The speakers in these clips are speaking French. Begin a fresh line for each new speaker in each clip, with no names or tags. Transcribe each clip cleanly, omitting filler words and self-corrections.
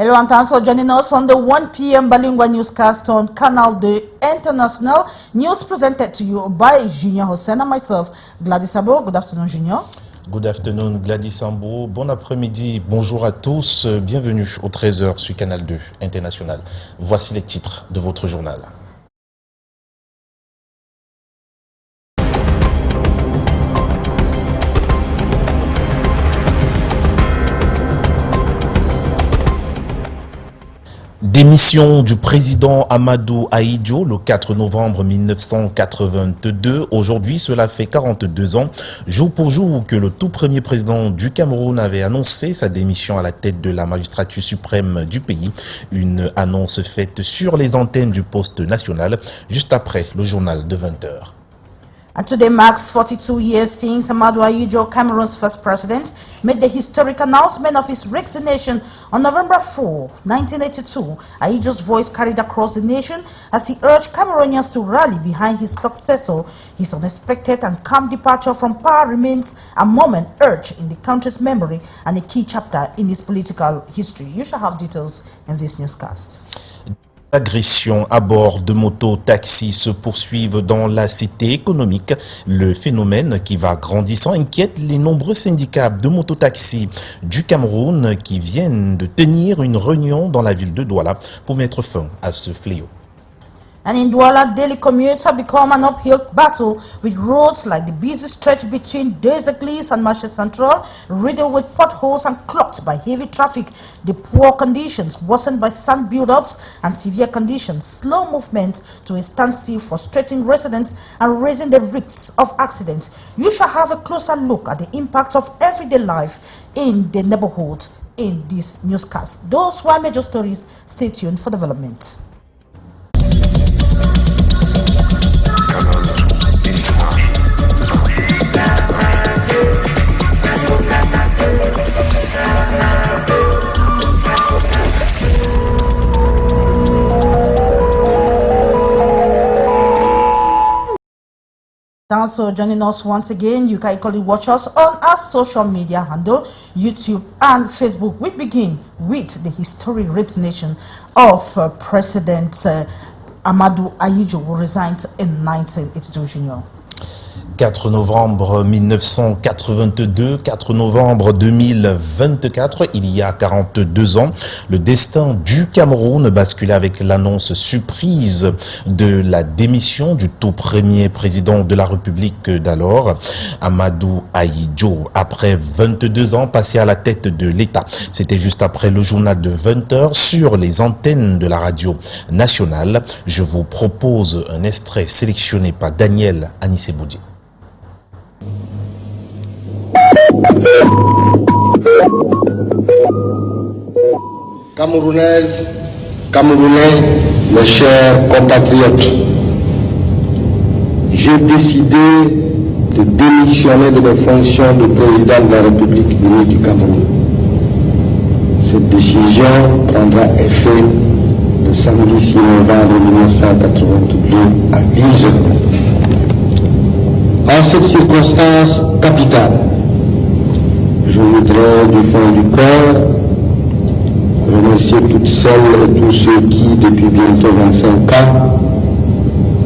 Hello and thanks for joining us on the 1 p.m. bilingual newscast on Canal International. News presented to you by Junior Hossein and myself, Gladys Sambo. Good afternoon, Junior.
Good afternoon, Gladys Sambo. Bon après-midi, bonjour à tous. Bienvenue au 13h sur Canal International. Voici les titres de votre journal. Démission du président Ahidjo le 4 novembre 1982. Aujourd'hui, cela fait 42 ans, jour pour jour, que le tout premier président du Cameroun avait annoncé sa démission à la tête de la magistrature suprême du pays. Une annonce faite sur les antennes du poste national, juste après le journal de 20h.
And today marks 42 years since Ahidjo, Cameroon's first president, made the historic announcement of his resignation on November 4, 1982. Ahidjo's voice carried across the nation as he urged Cameroonians to rally behind his successor. His unexpected and calm departure from power remains a moment etched in the country's memory and a key chapter in its political history. You shall have details in this newscast.
Agressions à bord de motos-taxis se poursuivent dans la cité économique. Le phénomène qui va grandissant inquiète les nombreux syndicats de mototaxis du Cameroun qui viennent de tenir une réunion dans la ville de Douala pour mettre fin à ce fléau.
And in Douala, daily commutes have become an uphill battle with roads like the busy stretch between Deseglis and Marché Central, riddled with potholes and clogged by heavy traffic. The poor conditions, worsened by sand build-ups and severe conditions, slow movement to a standstill, frustrating residents and raising the risks of accidents. You shall have a closer look at the impact of everyday life in the neighborhood in this newscast. Those were major stories. Stay tuned for development. Thanks for joining us once again. You can equally watch us on our social media handle, YouTube and Facebook. We begin with the historic resignation of President Ahidjo, who resigned in 1982. Junior.
4 novembre 1982, 4 novembre 2024, il y a 42 ans, le destin du Cameroun basculait avec l'annonce surprise de la démission du tout premier président de la République d'alors, Ahidjo, après 22 ans passés à la tête de l'État. C'était juste après le journal de 20h sur les antennes de la radio nationale. Je vous propose un extrait sélectionné par Daniel Anissé-Boudier.
Camerounaises, Camerounais, mes chers compatriotes, j'ai décidé de démissionner de mes fonctions de président de la République unie du Cameroun. Cette décision prendra effet le samedi 6 novembre 1982 à 10h. En cette circonstance capitale, je voudrais du fond du cœur remercier toutes celles et tous ceux qui, depuis bientôt 25 ans,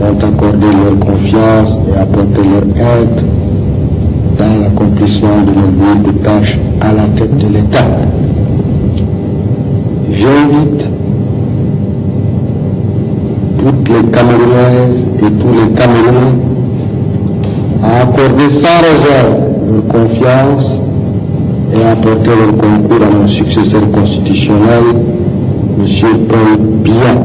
ont accordé leur confiance et apporté leur aide dans l'accomplissement de nos lourdes tâches à la tête de l'État. J'invite toutes les Camerounaises et tous les Camerounais à accorder sans réserve leur confiance et à apporter leur concours à mon successeur constitutionnel, M. Paul Biya.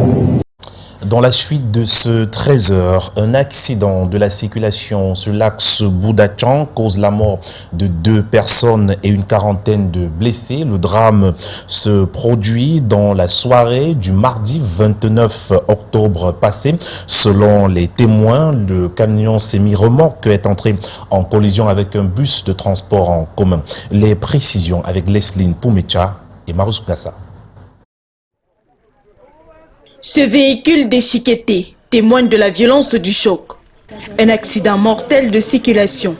Dans la suite de ce 13h, un accident de la circulation sur l'axe Boudachan cause la mort de 2 personnes et une quarantaine de blessés. Le drame se produit dans la soirée du mardi 29 octobre passé. Selon les témoins, le camion semi-remorque est entré en collision avec un bus de transport en commun. Les précisions avec Lesline Poumecha et Marus Kassa.
Ce véhicule déchiqueté témoigne de la violence du choc. Un accident mortel de circulation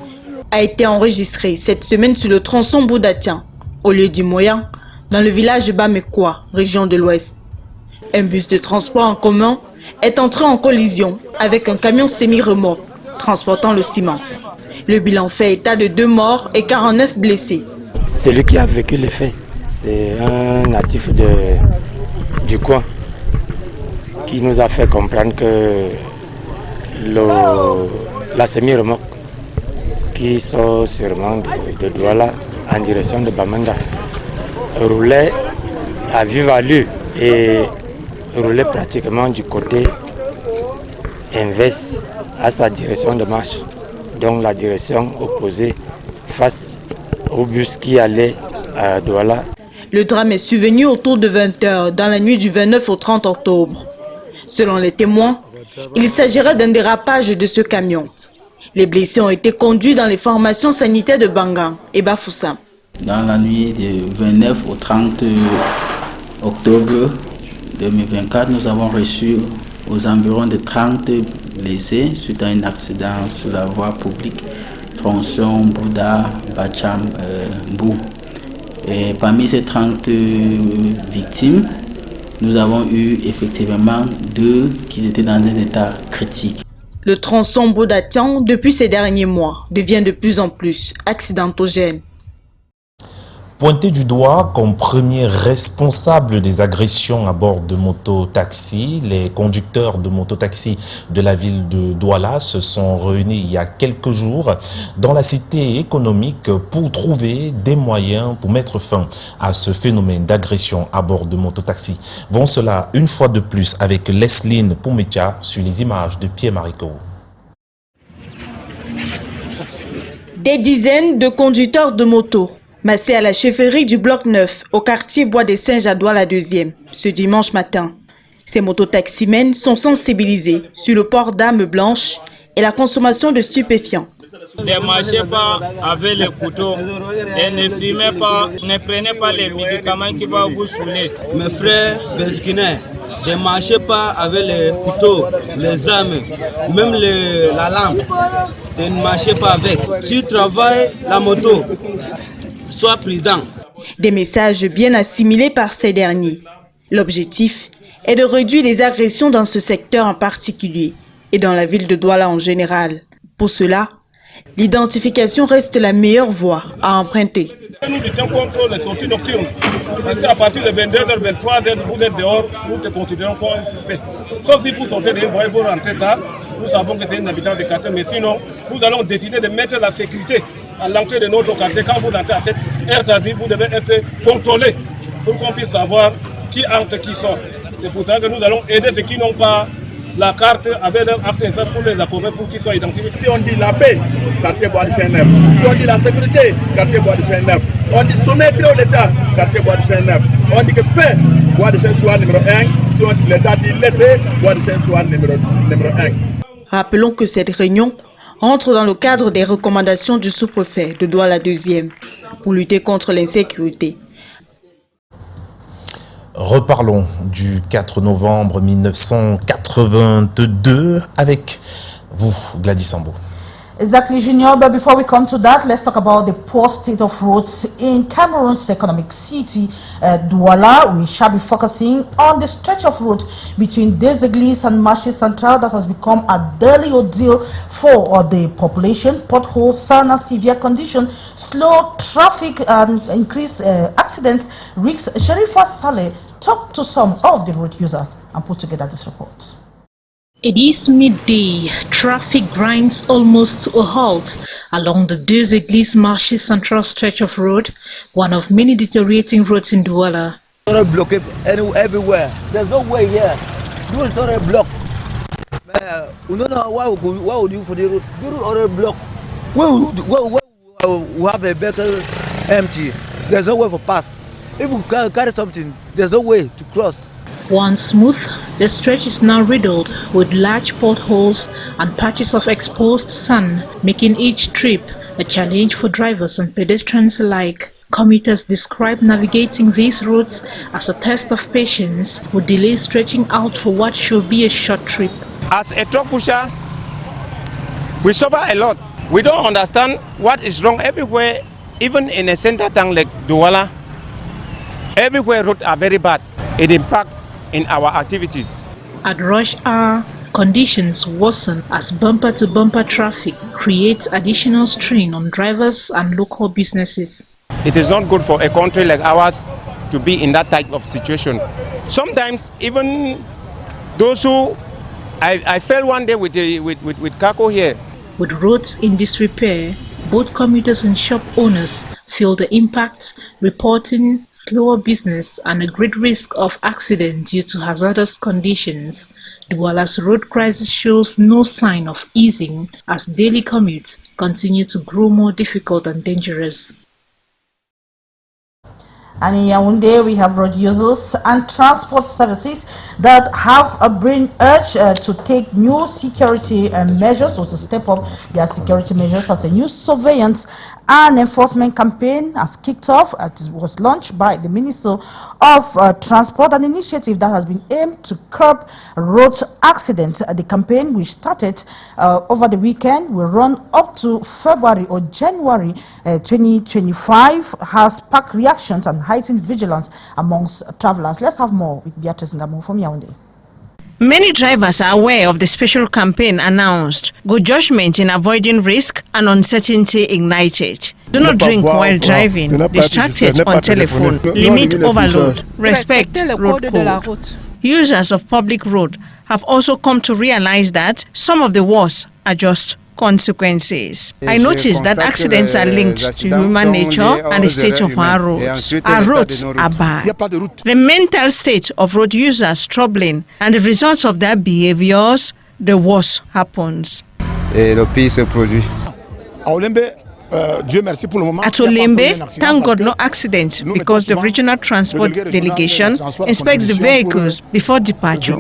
a été enregistré cette semaine sur le tronçon Boudachan. Au lieu du moyen, dans le village de Bamekwa, région de l'Ouest. Un bus de transport en commun est entré en collision avec un camion semi-remorque transportant le ciment. Le bilan fait état de 2 morts et 49 blessés.
Celui qui a vécu les faits, c'est un natif du coin qui nous a fait comprendre que la semi-remorque qui sort sûrement de Douala en direction de Bamenda roulait à vive allure et roulait pratiquement du côté inverse à sa direction de marche, donc la direction opposée face au bus qui allait à Douala.
Le drame est survenu autour de 20 h dans la nuit du 29 au 30 octobre. Selon les témoins, il s'agirait d'un dérapage de ce camion. Les blessés ont été conduits dans les formations sanitaires de Bangan et Bafoussam.
Dans la nuit du 29 au 30 octobre 2024, nous avons reçu aux environs de 30 blessés suite à un accident sur la voie publique, tronçon Bouddha, Bacham, Bou. Et parmi ces 30 victimes, nous avons eu effectivement 2 qui étaient dans un état critique.
Le tronçon Bouddha-Tian, depuis ces derniers mois, devient de plus en plus accidentogène.
Pointé du doigt comme premier responsable des agressions à bord de mototaxis, les conducteurs de mototaxis de la ville de Douala se sont réunis il y a quelques jours dans la cité économique pour trouver des moyens pour mettre fin à ce phénomène d'agression à bord de mototaxis. Bon, cela une fois de plus avec Lesline Poumetia sur les images de Pierre-Marie Kourou.
Des dizaines de conducteurs de motos massés à la chefferie du bloc 9 au quartier Bois des Singes à Douala 2e ce dimanche matin. Ces mototaximens sont sensibilisés sur le port d'armes blanches et la consommation de stupéfiants.
Ne marchez pas avec les couteaux et ne fumez pas, ne prenez pas les médicaments qui vont vous saouler.
Mes frères Beskinais, ne marchez pas avec les couteaux, les armes, même la lampe. Ne marchez pas avec. Si tu travailles la moto, sois prudent.
Des messages bien assimilés par ces derniers. L'objectif est de réduire les agressions dans ce secteur en particulier et dans la ville de Douala en général. Pour cela, l'identification reste la meilleure voie à emprunter.
Nous luttons contre les sorties nocturnes. Parce qu'à partir de 22h, 23h, vous êtes dehors, nous te considérons comme un suspect. Sauf si vous sortez de voie pour rentrer tard, nous savons que c'est un habitant de quartier, mais sinon, nous allons décider de mettre la sécurité à l'entrée de notre quartier. Quand vous entrez à cette aire tardive, vous devez être contrôlé pour qu'on puisse savoir qui entre, qui sort. C'est pour ça que nous allons aider ceux qui n'ont pas la carte avec leur acte interne pour les accompagner pour qu'ils soient identifiés.
Si on dit la paix, quartier Bois de Chêne-Neuf. Si on dit la sécurité, quartier Bois de Chêne-Neuf. On dit soumettre au l'État, quartier Bois de Chêne-Neuf. On dit que fait Bois de Chêne soit numéro 1. Si on dit l'État dit laisser Bois de Chêne soit numéro 1.
Rappelons que cette réunion entre dans le cadre des recommandations du sous-préfet de Douala 2e pour lutter contre l'insécurité.
Reparlons du 4 novembre 1982 avec vous, Gladys Sambo.
Exactly, Junior, but before we come to that, let's talk about the poor state of roads in Cameroon's economic city, Douala. We shall be focusing on the stretch of road between Des Églises and Marché Central that has become a daily ordeal for the population. Potholes, sun and severe condition, slow traffic and increased accidents risks. Sharifa Saleh talked to some of the road users and put together this report.
It is midday. Traffic grinds almost to a halt along the Des Églises Marché Central stretch of road, one of many deteriorating roads in Douala.
Blocked everywhere. There's no way here. The road is already blocked. We don't know why would you for the road? The road already blocked. We have a vehicle empty. There's no way for pass. If we carry something, there's no way to cross.
Once smooth, the stretch is now riddled with large potholes and patches of exposed sand, making each trip a challenge for drivers and pedestrians alike. Commuters describe navigating these roads as a test of patience, with delays stretching out for what should be a short trip.
As a truck pusher, we suffer a lot. We don't understand what is wrong everywhere, even in a center town like Douala. Everywhere roads are very bad. It impacts in our activities.
At rush hour, conditions worsen as bumper-to-bumper traffic creates additional strain on drivers and local businesses.
It is not good for a country like ours to be in that type of situation. Sometimes even those who I fell one day with Kako here.
With roads in disrepair, both commuters and shop owners feel the impact, reporting slower business and a great risk of accident due to hazardous conditions. Douala's road crisis shows no sign of easing as daily commutes continue to grow more difficult and dangerous.
And in Yaoundé, we have road users and transport services that have been urged to take new security measures, or to step up their security measures, as a new surveillance and enforcement campaign has kicked off. It was launched by the Minister of Transport, an initiative that has been aimed to curb road accidents. The campaign, which started over the weekend, will run up to February or January 2025, has sparked reactions and heightened vigilance amongst travelers. Let's have more with Beatrice Ngamo from Yaoundé.
Many drivers are aware of the special campaign announced. Good judgment in avoiding risk and uncertainty ignited. Do not drink while driving, distracted on telephone, limit overload, respect road code. Users of public road have also come to realize that some of the wars are just consequences. I noticed that accidents are linked to human nature and the state of our roads. Our roads are bad. The mental state of road users troubling, and the results of their behaviors, the worst happens. At Olembe, thank God no accident, because the regional transport delegation inspects the vehicles before departure.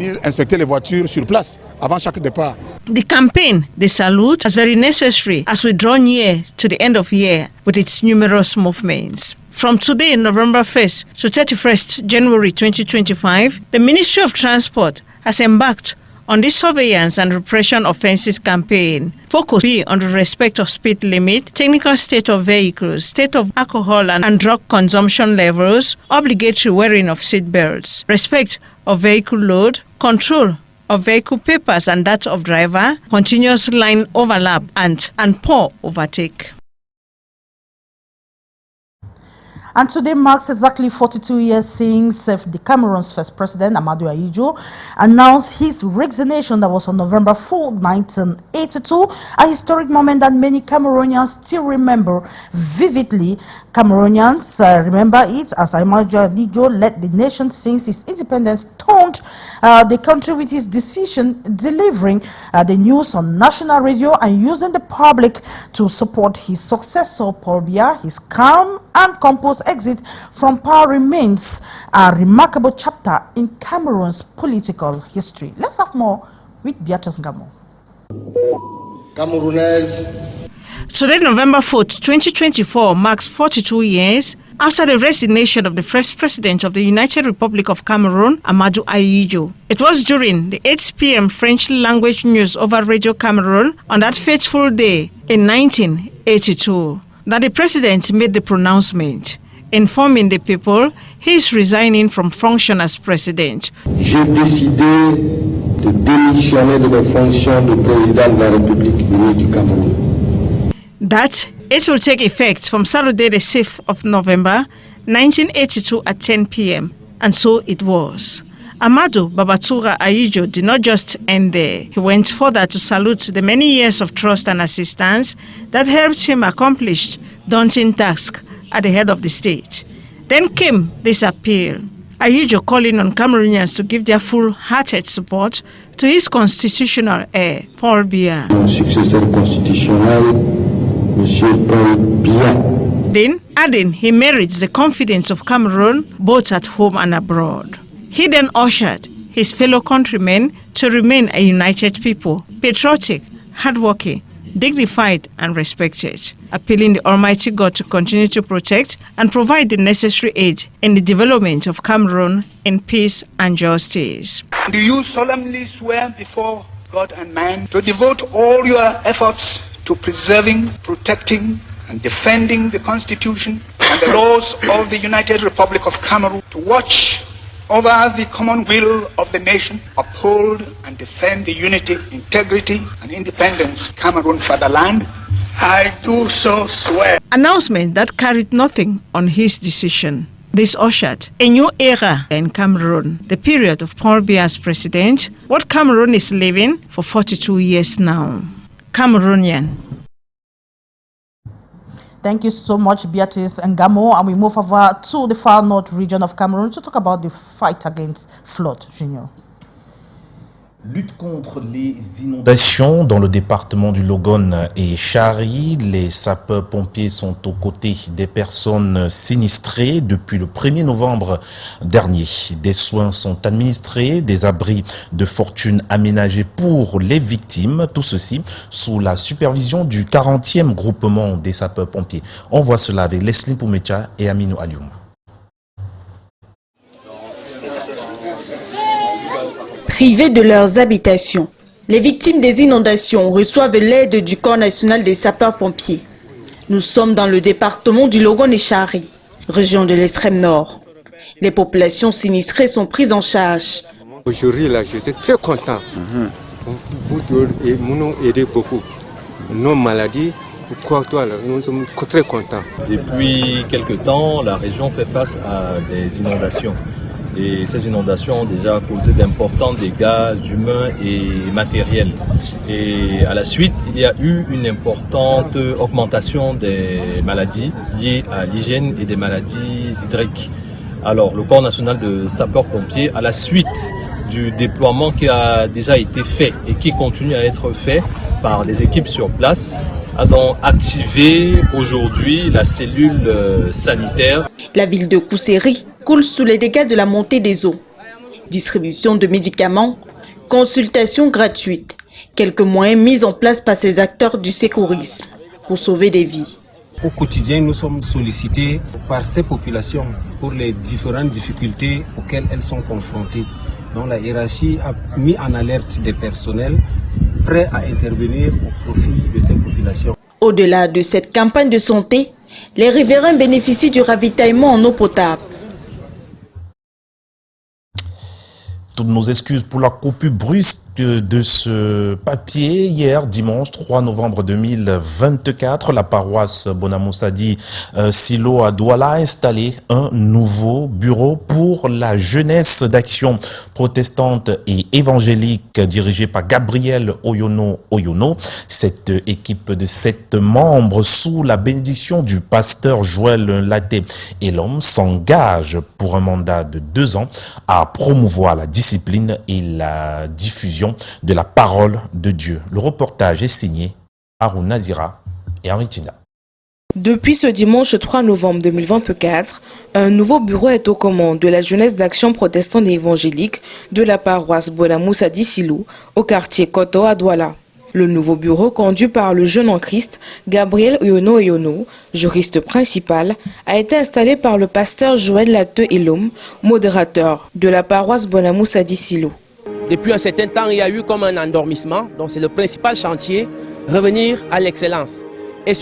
The campaign, the salute, is very necessary as we draw near to the end of year with its numerous movements. From today, November 1st to 31st January 2025, the Ministry of Transport has embarked on this surveillance and repression offences campaign. Focus be on the respect of speed limit, technical state of vehicles, state of alcohol and drug consumption levels, obligatory wearing of seat belts, respect of vehicle load, control of vehicle papers and that of driver, continuous line overlap and poor overtake.
And today marks exactly 42 years since the Cameroon's first president, Ahidjo, announced his resignation. That was on November 4, 1982, a historic moment that many Cameroonians still remember vividly. Cameroonians remember it as Ahidjo led the nation since its independence, turned the country with his decision, delivering the news on national radio and using the public to support his successor, Paul Biya. His calm and composed exit from power remains a remarkable chapter in Cameroon's political history. Let's have more with Beatrice Ngamo.
Today, November 4th, 2024, marks 42 years after the resignation of the first president of the United Republic of Cameroon, Ahidjo. It was during the 8 p.m. French language news over Radio Cameroon on that fateful day in 1982 that the president made the pronouncement, informing the people he is resigning from function as president.
J'ai décidé de démissionner de mes fonctions de président de la République unie du Cameroun.
That it will take effect from Saturday the 6th of November, 1982 at 10 p.m. And so it was. Amadou Babatura Ahidjo did not just end there. He went further to salute the many years of trust and assistance that helped him accomplish daunting tasks at the head of the state. Then came this appeal, Ahidjo calling on Cameroonians to give their full-hearted support to his constitutional heir, Paul Biya.
Mon successeur constitutionnel, Monsieur Paul Biya.
Then, adding he merits the confidence of Cameroon both at home and abroad. He then ushered his fellow countrymen to remain a united people, patriotic, hardworking, dignified and respected, appealing the Almighty God to continue to protect and provide the necessary aid in the development of Cameroon in peace and justice.
Do you solemnly swear before God and man to devote all your efforts to preserving, protecting and defending the Constitution and the laws of the United Republic of Cameroon to watch over the common will of the nation, uphold and defend the unity, integrity, and independence of Cameroon fatherland. I do so swear.
Announcement that carried nothing on his decision. This ushered a new era in Cameroon, the period of Paul Biya's president, what Cameroon is living for 42 years now. Cameroonian.
Thank you so much, Beatrice and Gamo. And we move over to the far north region of Cameroon to talk about the fight against flood. Junior.
Lutte contre les inondations dans le département du Logone et Chari. Les sapeurs-pompiers sont aux côtés des personnes sinistrées depuis le 1er novembre dernier. Des soins sont administrés, des abris de fortune aménagés pour les victimes. Tout ceci sous la supervision du 40e groupement des sapeurs-pompiers. On voit cela avec Leslie Poumecha et Aminou Alioum.
Privés de leurs habitations, les victimes des inondations reçoivent l'aide du Corps national des sapeurs-pompiers. Nous sommes dans le département du Logone et Chari, région de l'extrême nord. Les populations sinistrées sont prises en charge.
Aujourd'hui, là, je suis très content. Vous nous aidez beaucoup. Nos maladies, nous sommes très contents.
Depuis quelque temps, la région fait face à des inondations. Et ces inondations ont déjà causé d'importants dégâts humains et matériels. Et à la suite, il y a eu une importante augmentation des maladies liées à l'hygiène et des maladies hydriques. Alors, le Corps national de sapeurs-pompiers, à la suite du déploiement qui a déjà été fait et qui continue à être fait par les équipes sur place, a donc activé aujourd'hui la cellule sanitaire.
La ville de Kousséri coule sous les dégâts de la montée des eaux. Distribution de médicaments, consultation gratuite, quelques moyens mis en place par ces acteurs du secourisme pour sauver des vies.
Au quotidien, nous sommes sollicités par ces populations pour les différentes difficultés auxquelles elles sont confrontées. Donc la hiérarchie a mis en alerte des personnels prêts à intervenir au profit de ces populations.
Au-delà de cette campagne de santé, les riverains bénéficient du ravitaillement en eau potable.
Toutes nos excuses pour la coupure brusque de ce papier. Hier, dimanche 3 novembre 2024, la paroisse Bonamoussadi Silo à Douala a installé un nouveau bureau pour la jeunesse d'action protestante et évangélique dirigé par Gabriel Oyono. Cette équipe de 7 membres sous la bénédiction du pasteur Joël Laté et l'homme s'engage pour un mandat de 2 ans à promouvoir la discipline et la diffusion de la parole de Dieu. Le reportage est signé Haroun Nazira et Henri Tina.
Depuis ce dimanche 3 novembre 2024, un nouveau bureau est aux commandes de la jeunesse d'action protestante et évangélique de la paroisse Bonamoussadi Silou au quartier Koto à Douala. Le nouveau bureau, conduit par le jeune en Christ, Gabriel Oyono, juriste principal, a été installé par le pasteur Joël Laté et l'homme, modérateur de la paroisse Bonamoussadi Silou.
Depuis un certain temps, il y a eu comme un endormissement, donc c'est le principal chantier, revenir à l'excellence. Et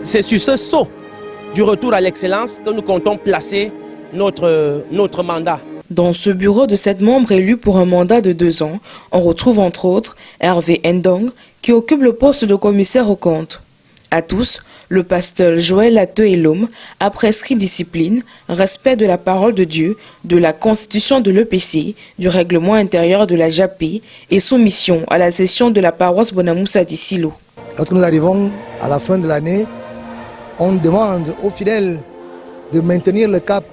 c'est sur ce saut du retour à l'excellence que nous comptons placer notre mandat.
Dans ce bureau de 7 membres élus pour un mandat de 2 ans, on retrouve entre autres Hervé Ndong, qui occupe le poste de commissaire aux comptes. À tous, le pasteur Joël Laté et l'homme a prescrit discipline, respect de la parole de Dieu, de la constitution de l'EPC, du règlement intérieur de la JAP et soumission à la session de la paroisse Bonamoussadi Silou.
Lorsque nous arrivons à la fin de l'année, on demande aux fidèles de maintenir le cap,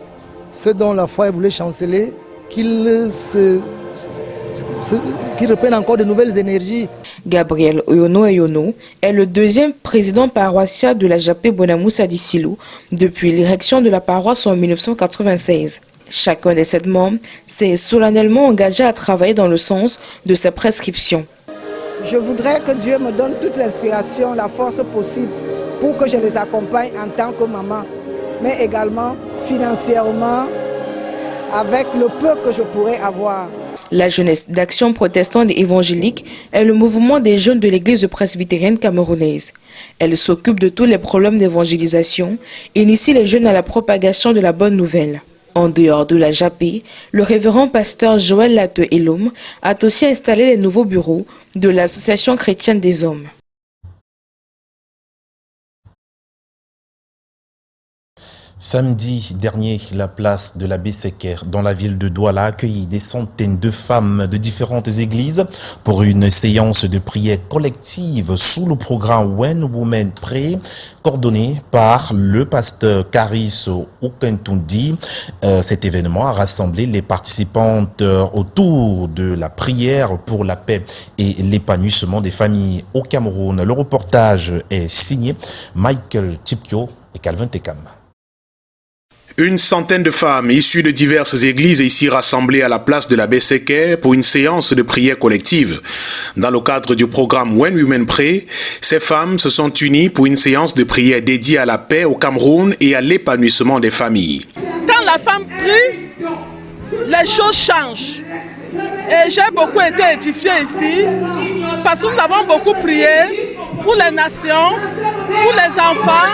ceux dont la foi voulait chanceler, qu'ils reprennent encore de nouvelles énergies.
Gabriel Oyono est le 2e président paroissial de la JAP Bonamoussadi Silou depuis l'érection de la paroisse en 1996. Chacun des 7 membres s'est solennellement engagé à travailler dans le sens de ses prescriptions.
Je voudrais que Dieu me donne toute l'inspiration, la force possible pour que je les accompagne en tant que maman, mais également financièrement avec le peu que je pourrais avoir.
La jeunesse d'action protestante et évangélique est le mouvement des jeunes de l'église presbytérienne camerounaise. Elle s'occupe de tous les problèmes d'évangélisation et initie les jeunes à la propagation de la bonne nouvelle. En dehors de la Japé, le révérend pasteur Joël Late-Elom a aussi installé les nouveaux bureaux de l'Association chrétienne des hommes.
Samedi dernier, la place de l'abbé Secker dans la ville de Douala a accueilli des centaines de femmes de différentes églises pour une séance de prière collective sous le programme When Women Pray, coordonné par le pasteur Caris Okentundi. Cet événement a rassemblé les participantes autour de la prière pour la paix et l'épanouissement des familles au Cameroun. Le reportage est signé Michael Chipkio et Calvin Tekam.
Une centaine de femmes issues de diverses églises ici rassemblées à la place de l'abbé Secker pour une séance de prière collective. Dans le cadre du programme When Women Pray, ces femmes se sont unies pour une séance de prière dédiée à la paix au Cameroun et à l'épanouissement des familles.
Quand la femme prie, les choses changent. Et j'ai beaucoup été édifiée ici parce que nous avons beaucoup prié pour les nations, pour les enfants,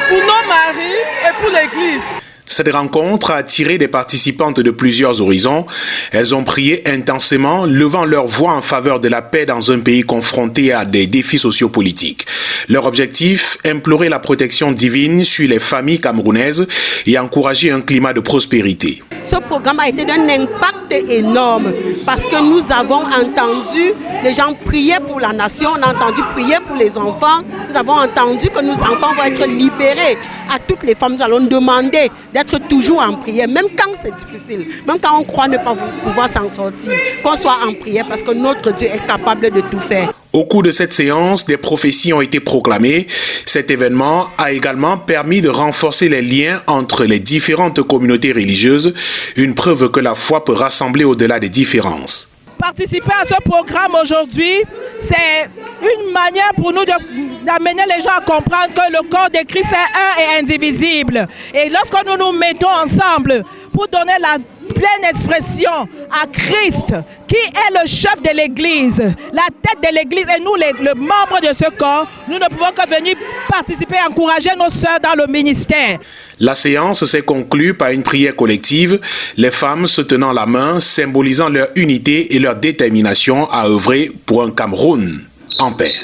pour nos maris et pour l'Église.
Cette rencontre a attiré des participantes de plusieurs horizons. Elles ont prié intensément, levant leur voix en faveur de la paix dans un pays confronté à des défis sociopolitiques. Leur objectif, implorer la protection divine sur les familles camerounaises et encourager un climat de prospérité.
Ce programme a été d'un impact énorme parce que nous avons entendu les gens prier pour la nation, on a entendu prier pour les enfants, nous avons entendu que nos enfants vont être libérés. À toutes les femmes, nous allons demander d'être toujours en prière, même quand c'est difficile, même quand on croit ne pas pouvoir s'en sortir, qu'on soit en prière parce que notre Dieu est capable de tout faire.
Au cours de cette séance, des prophéties ont été proclamées. Cet événement a également permis de renforcer les liens entre les différentes communautés religieuses, une preuve que la foi peut rassembler au-delà des différences.
Participer à ce programme aujourd'hui, c'est une manière pour nous d'amener les gens à comprendre que le corps de Christ est un et indivisible. Et lorsque nous nous mettons ensemble pour donner la pleine expression à Christ, qui est le chef de l'Église, la tête de l'Église, et nous, les membres de ce corps, nous ne pouvons que venir participer et encourager nos sœurs dans le ministère.
La séance s'est conclue par une prière collective, les femmes se tenant la main, symbolisant leur unité et leur détermination à œuvrer pour un Cameroun en paix.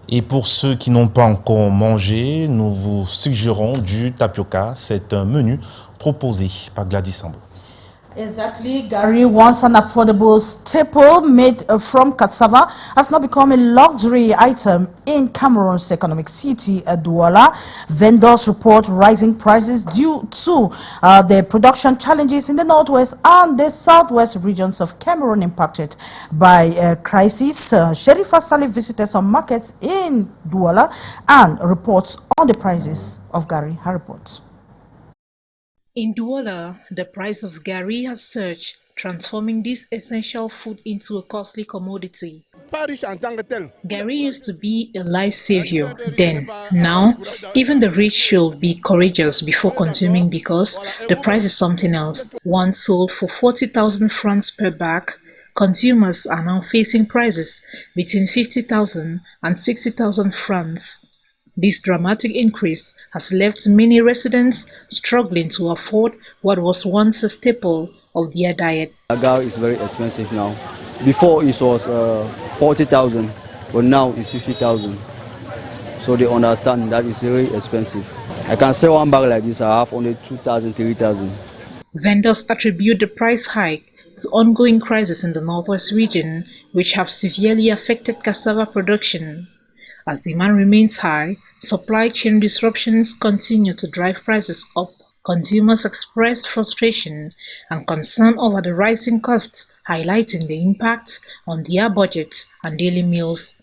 Et pour ceux qui n'ont pas encore mangé, nous vous suggérons du tapioca. C'est un menu proposé par Gladys Sambo.
Exactly. Garri, once an affordable staple made from cassava, has now become a luxury item in Cameroon's economic city, Douala. Vendors report rising prices due to the production challenges in the northwest and the southwest regions of Cameroon impacted by crisis. Sherifa Saleh visited some markets in Douala and reports on the prices of Garri. Her report.
In Douala, the price of Garri has surged, transforming this essential food into a costly commodity. Garri used to be a life savior then. Now, even the rich should be courageous before consuming because the price is something else. One sold for 40,000 francs per bag. Consumers are now facing prices between 50,000 and 60,000 francs. This dramatic increase has left many residents struggling to afford what was once a staple of their diet.
Garri is very expensive now. Before it was 40,000, but now it's 50,000. So they understand that it's very expensive. I can sell one bag like this, I have only 2,000, 3,000.
Vendors attribute the price hike to ongoing crises in the northwest region, which have severely affected cassava production. As demand remains high, supply chain disruptions continue to drive prices up. Consumers expressed frustration and concern over the rising costs, highlighting the impact on their budgets and daily meals.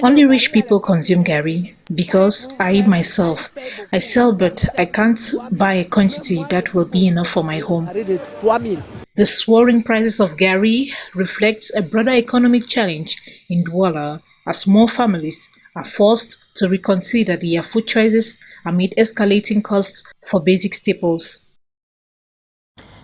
Only rich people consume Garri because I myself, I sell but I can't buy a quantity that will be enough for my home. The soaring prices of Garri reflects a broader economic challenge in Douala as more families are forced to reconsider their food choices amid escalating costs for basic staples.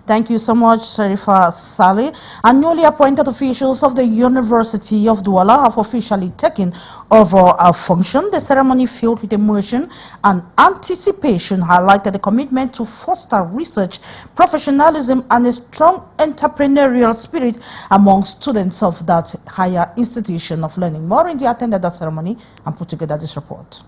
Thank you so much, Sharifa Saleh. And newly appointed officials of the University of Douala have officially taken over a function. The ceremony, filled with emotion and anticipation, highlighted the commitment to foster research, professionalism, and a strong entrepreneurial spirit among students of that higher institution of learning. Morinji attended that ceremony and put together this report.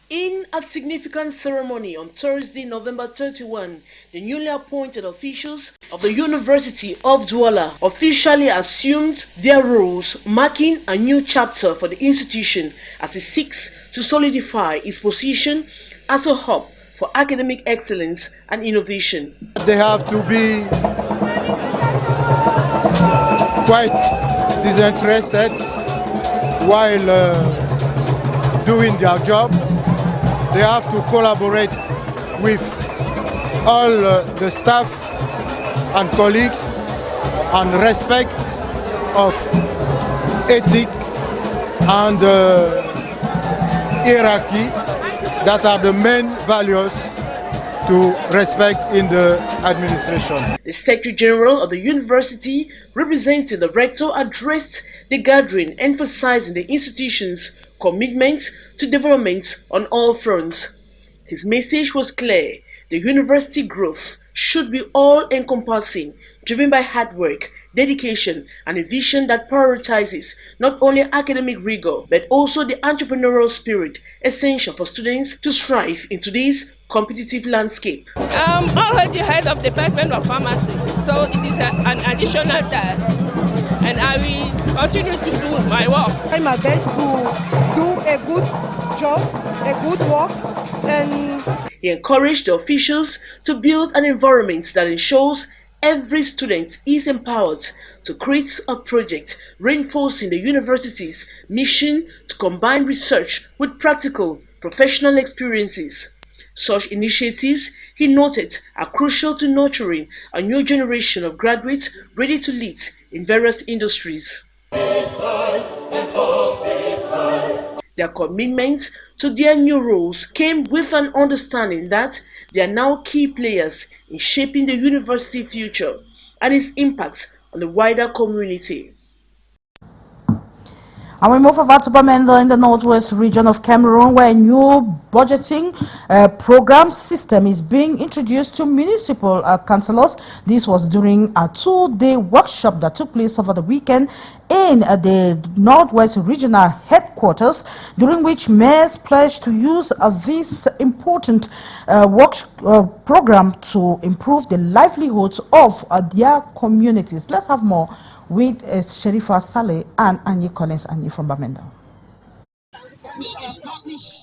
In a significant ceremony on Thursday, November 31, the newly appointed officials of the University of Douala officially assumed their roles, marking a new chapter for the institution as it seeks to solidify its position as a hub for academic excellence and innovation.
They have to be quite disinterested while doing their job. They have to collaborate with all the staff and colleagues and respect of ethic and hierarchy that are the main values to respect in the administration.
The Secretary General of the university, representing the rector, addressed the gathering, emphasizing the institution's commitment to development on all fronts. His message was clear: the university growth should be all-encompassing, driven by hard work, dedication, and a vision that prioritizes not only academic rigor, but also the entrepreneurial spirit essential for students to strive in today's competitive landscape.
I'm already head of the Department of Pharmacy, so it is an additional task, and I will continue to do my work.
I try my best to do a good job, a good work, and
he encouraged the officials to build an environment that ensures every student is empowered to create a project reinforcing the university's mission to combine research with practical professional experiences. Such initiatives, he noted, are crucial to nurturing a new generation of graduates ready to lead in various industries. Their commitment to their new roles came with an understanding that they are now key players in shaping the university future and its impact on the wider community.
And we move over to Bamenda in the northwest region of Cameroon, where a new budgeting program system is being introduced to municipal councillors. This was during a 2-day workshop that took place over the weekend in the northwest regional headquarters, during which mayors pledged to use this important program to improve the livelihoods of their communities. Let's have more with Sharifa Saleh and Annie Collins. Annie from Bamenda.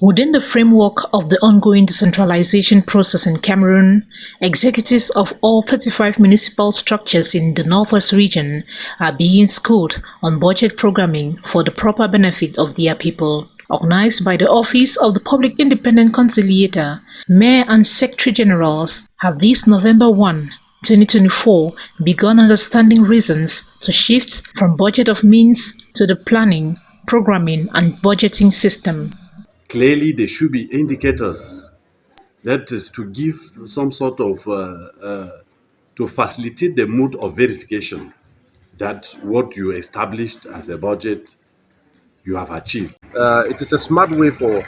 Within the framework of the ongoing decentralization process in Cameroon, executives of all 35 municipal structures in the northwest region are being schooled on budget programming for the proper benefit of their people. Organized by the Office of the Public Independent Conciliator, Mayor and Secretary Generals have this November 1, 2024 begun understanding reasons to shift from budget of means to the planning, programming, and budgeting system.
Clearly, there should be indicators, that is to give some sort of, to facilitate the mode of verification that what you established as a budget, you have achieved.
It is a smart way for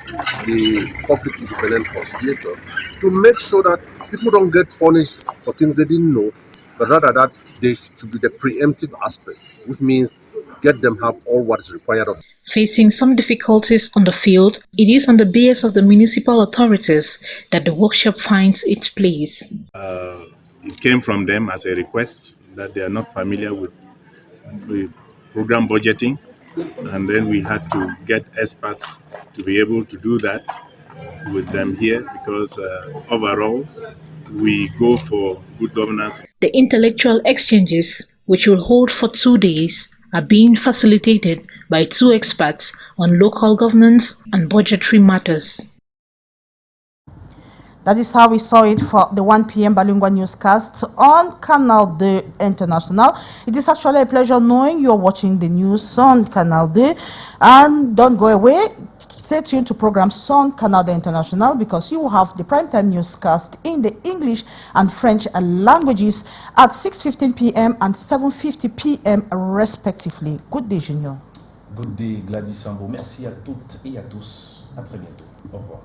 the public independent conciliator to make sure that people don't get punished for things they didn't know, but rather that they should be the preemptive aspect, which means get them have all what is required of them.
Facing some difficulties on the field, it is on the basis of the municipal authorities that the workshop finds its place.
It came from them as a request that they are not familiar with program budgeting, and then we had to get experts to be able to do that with them here, because overall we go for good governance.
The intellectual exchanges, which will hold for 2 days, are being facilitated by 2 experts on local governance and budgetary matters.
That is how we saw it for the 1 p.m. bilingual newscast on Canal D International. It is actually a pleasure knowing you're watching the news on Canal D. And don't go away. Stay tuned to programs on Canal D International because you will have the primetime newscast in the English and French languages at 6:15 p.m. and 7:50 p.m. respectively. Good day, Junior.
Good day, Gladys Sambo. Merci à toutes et à tous. À très bientôt. Au revoir.